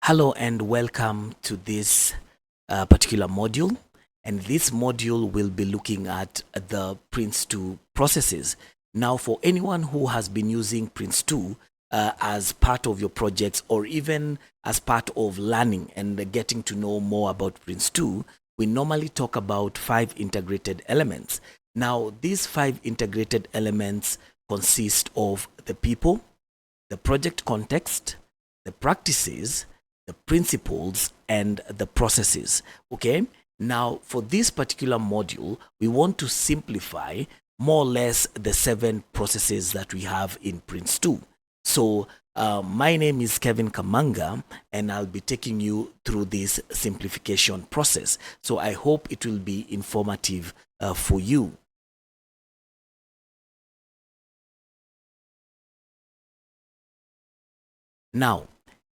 Hello and welcome to this particular module. And this module will be looking at the PRINCE2 processes. Now, for anyone who has been using PRINCE2 as part of your projects or even as part of learning and getting to know more about PRINCE2, we normally talk about 5 integrated elements. Now, these 5 integrated elements consist of the people, the project context, the practices, the principles, and the processes. Okay, now for this particular module, we want to simplify more or less the 7 processes that we have in PRINCE2. So my name is Kevin Kamanga, and I'll be taking you through this simplification process. So I hope it will be informative for you. Now,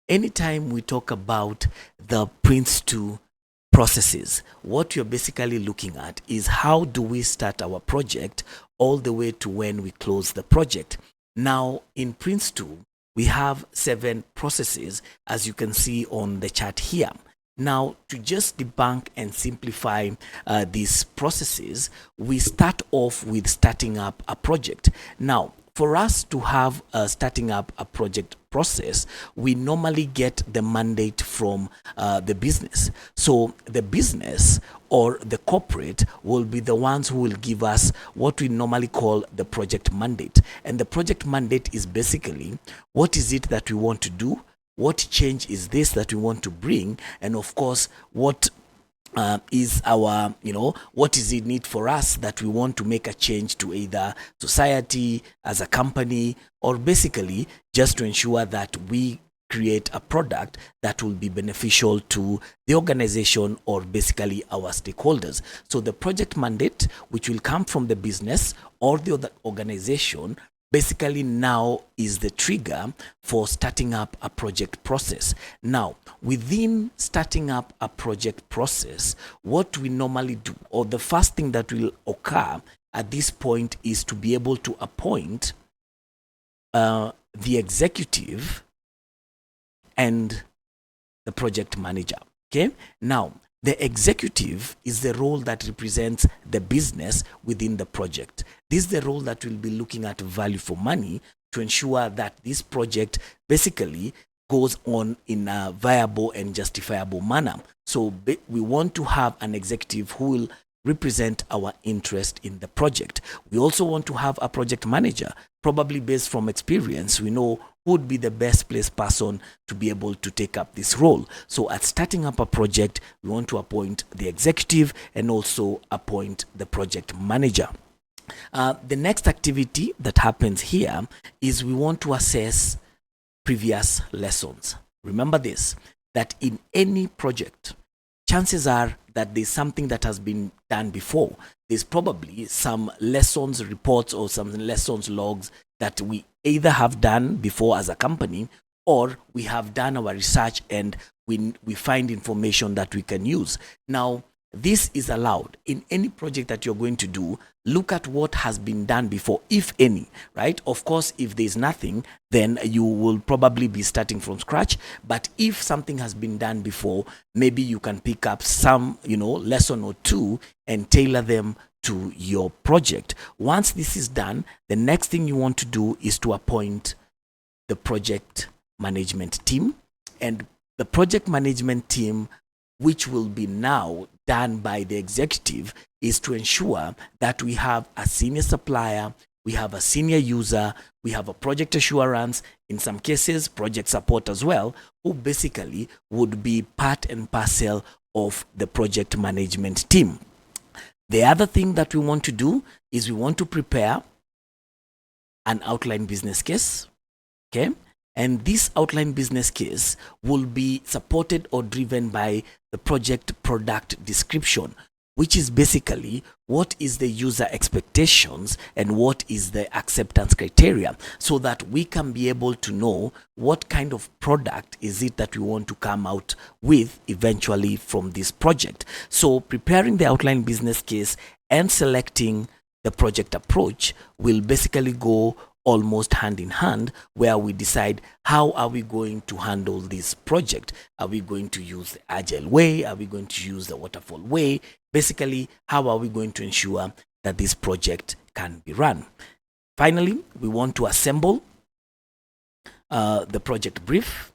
anytime we talk about the PRINCE2 processes, what you're basically looking at is how do we start our project all the way to when we close the project. Now, in PRINCE2, we have 7 processes, as you can see on the chart here. Now, to just debunk and simplify these processes, we start off with starting up a project. Now, for us to have starting up a project process, we normally get the mandate from the business. So the business or the corporate will be the ones who will give us what we normally call the project mandate. And the project mandate is basically what is it that we want to do, what change is this that we want to bring, and of course, what is our, what is it need for us that we want to make a change to either society, as a company, or basically just to ensure that we create a product that will be beneficial to the organization or basically our stakeholders. So the project mandate, which will come from the business or the other organization, basically now is the trigger for starting up a project process. Now, within starting up a project process, what we normally do, or the first thing that will occur at this point, is to be able to appoint the executive and the project manager. Okay, now the executive is the role that represents the business within the project. This is the role that will be looking at value for money to ensure that this project basically goes on in a viable and justifiable manner. So we want to have an executive who will represent our interest in the project. We also want to have a project manager, probably based from experience. We know who would be the best placed person to be able to take up this role. So at starting up a project, we want to appoint the executive and also appoint the project manager. The next activity that happens here is we want to assess previous lessons. Remember this, that in any project, chances are that there's something that has been done before. There's probably some lessons reports or some lessons logs that we either have done before as a company, or we have done our research and we find information that we can use. Now, this is allowed in any project that you're going to do. Look at what has been done before, if any, right? Of course, if there's nothing, then you will probably be starting from scratch. But if something has been done before, maybe you can pick up some, lesson or two and tailor them to your project. Once this is done, the next thing you want to do is to appoint the project management team. And the project management team, which will be now done by the executive, is to ensure that we have a senior supplier, we have a senior user, we have a project assurance, in some cases project support as well, who basically would be part and parcel of the project management team. The other thing that we want to do is we want to prepare an outline business case. Okay, and this outline business case will be supported or driven by the project product description, which is basically what is the user expectations and what is the acceptance criteria, so that we can be able to know what kind of product is it that we want to come out with eventually from this project. So preparing the outline business case and selecting the project approach will basically go almost hand in hand, where we decide how are we going to handle this project. Are we going to use the agile way? Are we going to use the waterfall way? Basically, how are we going to ensure that this project can be run? Finally, we want to assemble the project brief,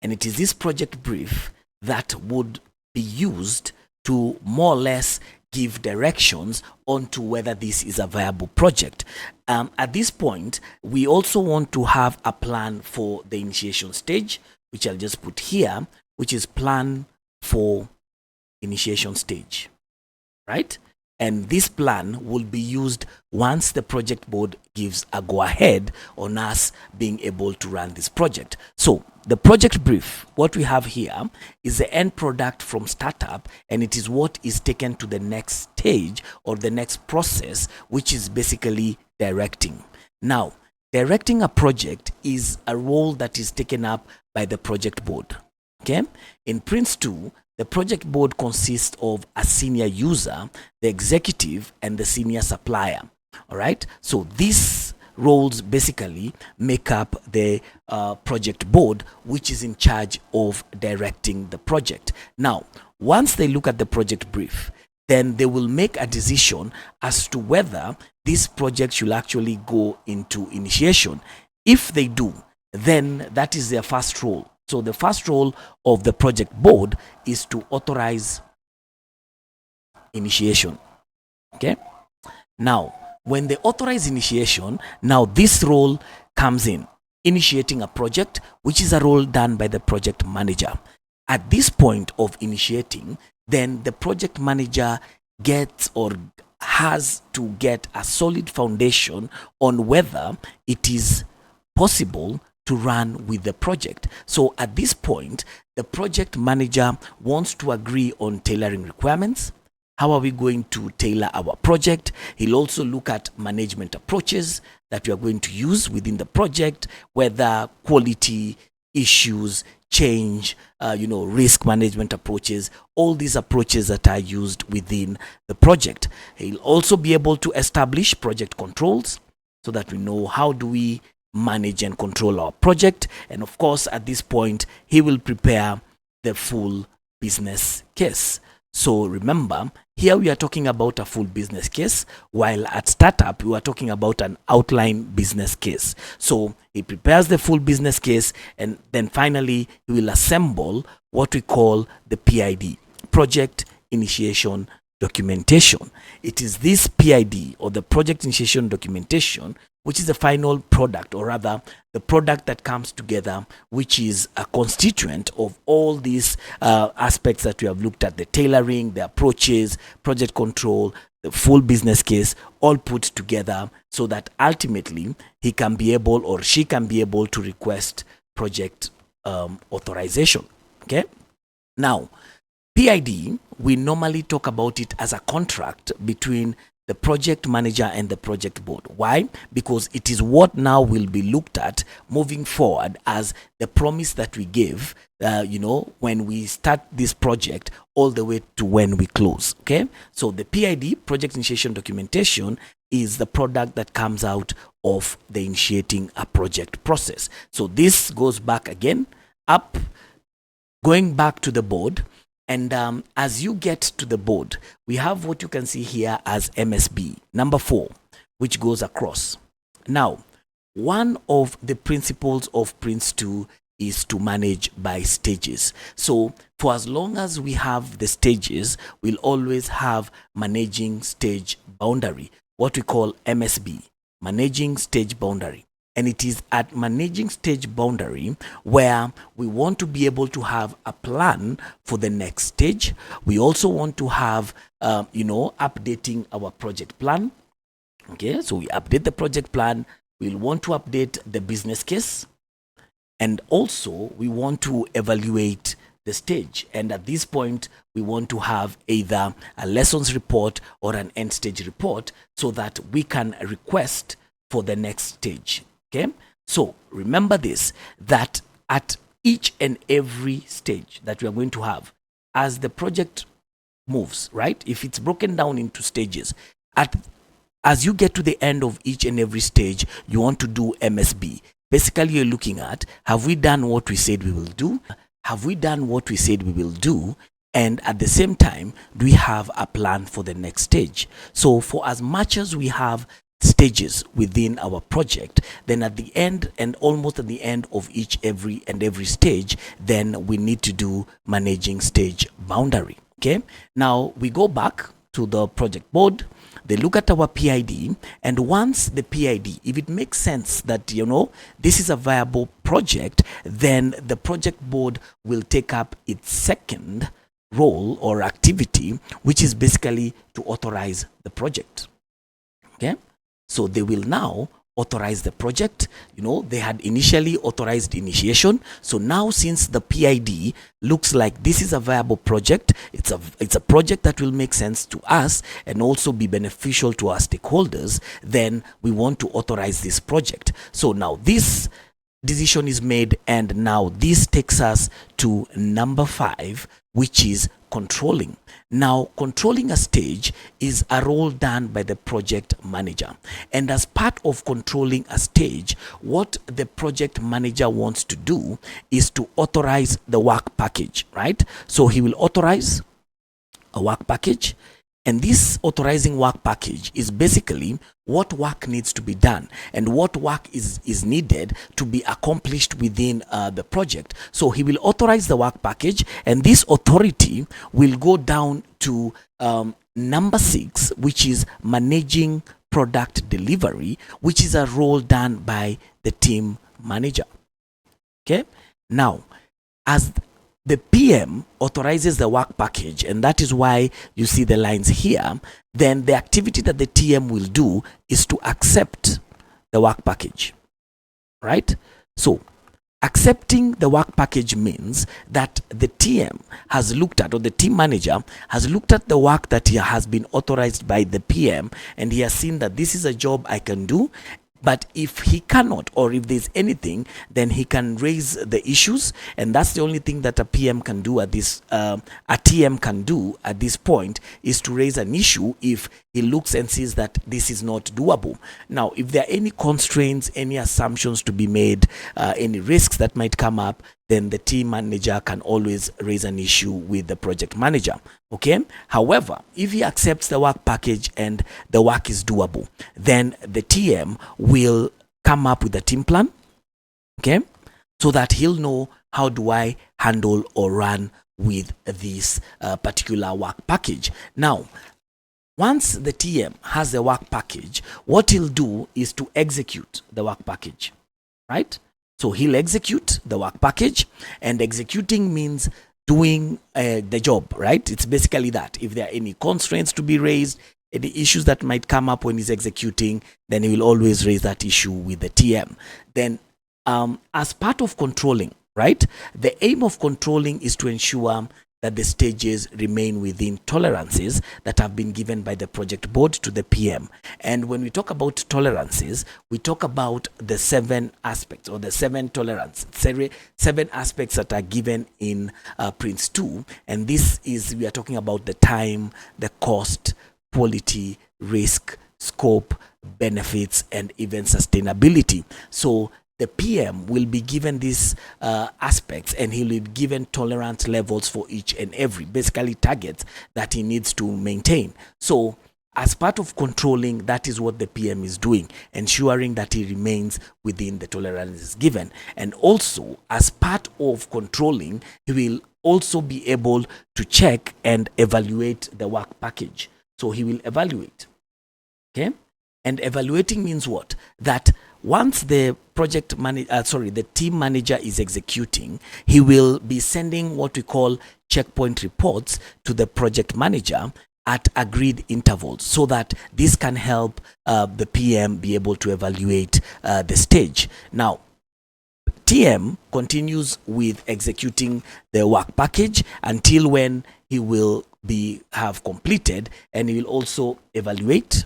and it is this project brief that would be used to more or less give directions onto whether this is a viable project. At this point, we also want to have a plan for the initiation stage, which I'll just put here, which is plan for initiation stage, right? And this plan will be used once the project board gives a go-ahead on us being able to run this project. So the project brief, what we have here, is the end product from startup, and it is what is taken to the next stage or the next process, which is basically directing. Now, directing a project is a role that is taken up by the project board. Okay? In PRINCE2, the project board consists of a senior user, the executive, and the senior supplier. All right. So these roles basically make up the project board, which is in charge of directing the project. Now, once they look at the project brief, then they will make a decision as to whether this project should actually go into initiation. If they do, then that is their first role. So the first role of the project board is to authorize initiation. Okay. Now, when they authorize initiation, now this role comes in, initiating a project, which is a role done by the project manager. At this point of initiating, then the project manager gets or has to get a solid foundation on whether it is possible to run with the project. So at this point, the project manager wants to agree on tailoring requirements. How are we going to tailor our project? He'll also look at management approaches that we are going to use within the project, whether quality issues, change, risk management approaches, all these approaches that are used within the project. He'll also be able to establish project controls so that we know how do we manage and control our project. And of course, at this point, he will prepare the full business case. So remember, here we are talking about a full business case, while at startup, we are talking about an outline business case. So he prepares the full business case, and then finally, he will assemble what we call the PID, Project Initiation Documentation. It is this PID, or the Project Initiation Documentation, which is the final product, or rather the product that comes together, which is a constituent of all these aspects that we have looked at: the tailoring, the approaches, project control, the full business case, all put together so that ultimately he can be able, or she can be able, to request project authorization. Okay. Now, PID, we normally talk about it as a contract between the project manager and the project board. Why? Because it is what now will be looked at moving forward as the promise that we give, when we start this project all the way to when we close. Okay. So the PID, Project Initiation Documentation, is the product that comes out of the initiating a project process. So this goes back again, going back to the board. And as you get to the board, we have what you can see here as MSB, number 4, which goes across. Now, one of the principles of PRINCE2 is to manage by stages. So for as long as we have the stages, we'll always have managing stage boundary, what we call MSB, managing stage boundary. And it is at managing stage boundary where we want to be able to have a plan for the next stage. We also want to have, updating our project plan. Okay, so we update the project plan. We'll want to update the business case. And also we want to evaluate the stage. And at this point, we want to have either a lessons report or an end stage report so that we can request for the next stage. Okay, so remember this, that at each and every stage that we are going to have, as the project moves, right? If it's broken down into stages, at as you get to the end of each and every stage, you want to do MSB. Basically, you're looking at, have we done what we said we will do? Have we done what we said we will do? And at the same time, do we have a plan for the next stage? So for as much as we have stages within our project, then at the end and almost at the end of every stage, then we need to do managing stage boundary. Okay, now we go back to the project board. They look at our PID, and once the PID, if it makes sense that, you know, this is a viable project, then the project board will take up its second role or activity, which is basically to authorize the project. Okay, so they will now authorize the project. You know, they had initially authorized initiation. So now, since the PID looks like this is a viable project, it's a project that will make sense to us and also be beneficial to our stakeholders, then we want to authorize this project. So now this decision is made, and now this takes us to number 5, which is controlling. Now, controlling a stage is a role done by the project manager, and as part of controlling a stage, what the project manager wants to do is to authorize the work package, right? So he will authorize a work package, and this authorizing work package is basically what work needs to be done and what work is needed to be accomplished within the project. So he will authorize the work package, and this authority will go down to number 6, which is managing product delivery, which is a role done by the team manager. Okay, now as the PM authorizes the work package, and that is why you see the lines here, then the activity that the TM will do is to accept the work package, right? So accepting the work package means that the TM has looked at, or the team manager has looked at the work that has been authorized by the PM, and he has seen that this is a job I can do. But if he cannot, or if there's anything, then he can raise the issues, and that's the only thing that a PM can do at this, a TM can do at this point, is to raise an issue if he looks and sees that this is not doable. Now, if there are any constraints, any assumptions to be made, any risks that might come up, then the team manager can always raise an issue with the project manager. Okay. However, if he accepts the work package and the work is doable, then the TM will come up with a team plan. Okay, so that he'll know, how do I handle or run with this particular work package. Now, once the TM has the work package, what he'll do is to execute the work package, right? So he'll execute the work package, and executing means doing the job, right? It's basically that. If there are any constraints to be raised, any issues that might come up when he's executing, then he will always raise that issue with the TM. Then as part of controlling, right, the aim of controlling is to ensure that the stages remain within tolerances that have been given by the project board to the PM. And when we talk about tolerances, we talk about the 7 aspects, or the 7 tolerances, 7 aspects that are given in PRINCE2. And this is, we are talking about the time, the cost, quality, risk, scope, benefits, and even sustainability. So the PM will be given these aspects, and he will be given tolerance levels for each and every, basically targets that he needs to maintain. So as part of controlling, that is what the PM is doing, ensuring that he remains within the tolerances given. And also, as part of controlling, he will also be able to check and evaluate the work package. So he will evaluate. Okay? And evaluating means what? That once the the team manager is executing, he will be sending what we call checkpoint reports to the project manager at agreed intervals, so that this can help the PM be able to evaluate the stage. Now, TM continues with executing the work package until when he will have completed, and he will also evaluate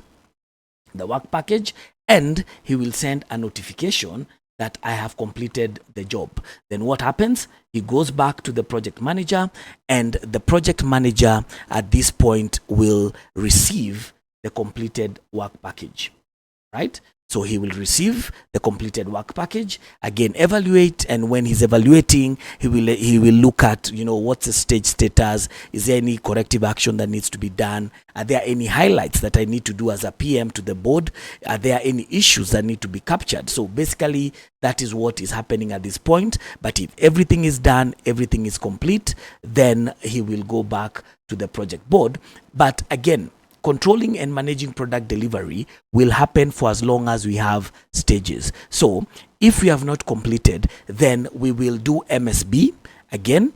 the work package, and he will send a notification that I have completed the job. Then what happens? He goes back to the project manager, and the project manager at this point will receive the completed work package, right? So he will receive the completed work package, again evaluate, and when he's evaluating, he will look at, what's the stage status, is there any corrective action that needs to be done, are there any highlights that I need to do as a PM to the board, are there any issues that need to be captured. So basically that is what is happening at this point. But if everything is done, everything is complete, then he will go back to the project board. But again, controlling and managing product delivery will happen for as long as we have stages. So if we have not completed, then we will do MSB, again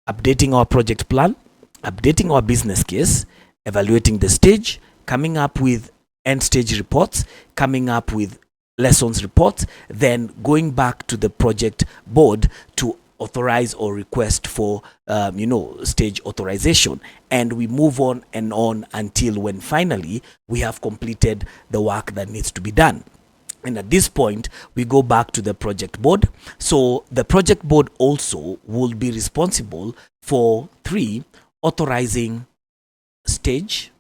updating our project plan, updating our business case, evaluating the stage, coming up with end stage reports, coming up with lessons reports, then going back to the project board to authorize or request for stage authorization, and we move on and on until when finally we have completed the work that needs to be done. And at this point we go back to the project board. So the project board also will be responsible for 3, authorizing stage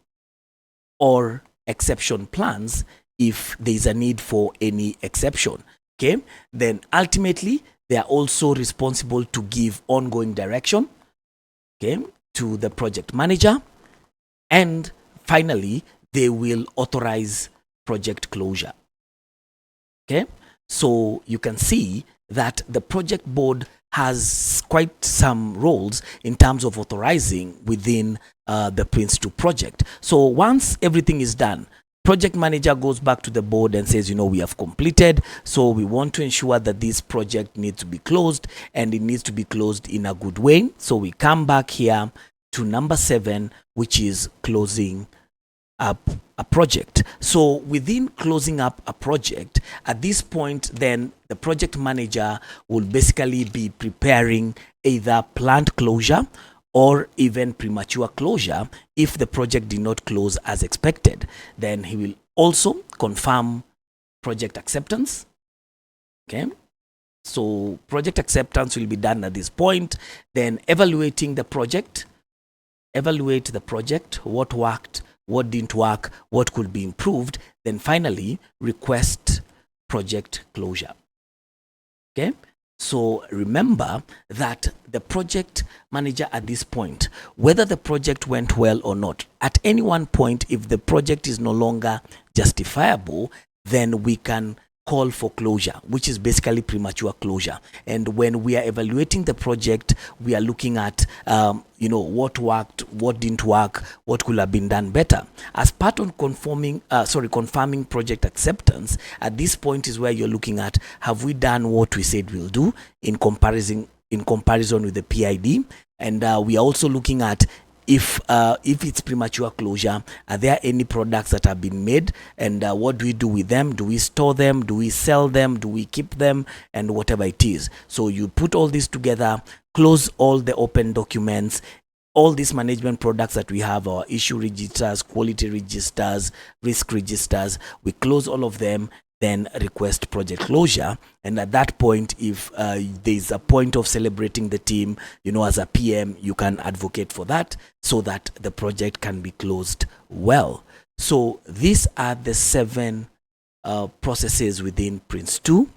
or exception plans if there is a need for any exception. Okay, then ultimately they are also responsible to give ongoing direction, okay, to the project manager, and finally they will authorize project closure. Okay, so you can see that the project board has quite some roles in terms of authorizing within the PRINCE2 project. So once everything is done, project manager goes back to the board and says, we have completed, so we want to ensure that this project needs to be closed, and it needs to be closed in a good way. So we come back here to number 7, which is closing up a project. So within closing up a project, at this point, then the project manager will basically be preparing either planned closure or even premature closure if the project did not close as expected. Then he will also confirm project acceptance. Okay, so project acceptance will be done at this point. Then evaluating the project, evaluate the project, what worked, what didn't work, what could be improved. Then finally request project closure. Okay, so remember that the project manager at this point, whether the project went well or not, at any one point, if the project is no longer justifiable, then we can call for closure, which is basically premature closure. And when we are evaluating the project, we are looking at what worked, what didn't work, what could have been done better. As part of confirming project acceptance, at this point is where you're looking at, have we done what we said we'll do in comparison with the PID? And we are also looking at if it's premature closure, are there any products that have been made, and what do we do with them? Do we store them? Do we sell them? Do we keep them? And whatever it is. So you put all this together, close all the open documents, all these management products that we have, our issue registers, quality registers, risk registers, we close all of them, then request project closure. And at that point, if there's a point of celebrating the team, as a PM, you can advocate for that so that the project can be closed well. So these are the 7 processes within PRINCE2.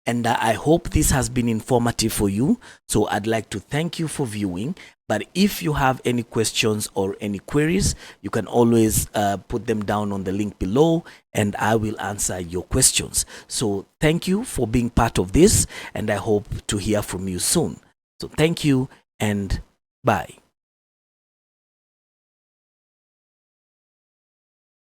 And I hope this has been informative for you. So I'd like to thank you for viewing. But if you have any questions or any queries, you can always put them down on the link below, and I will answer your questions. So thank you for being part of this, and I hope to hear from you soon. So thank you and bye.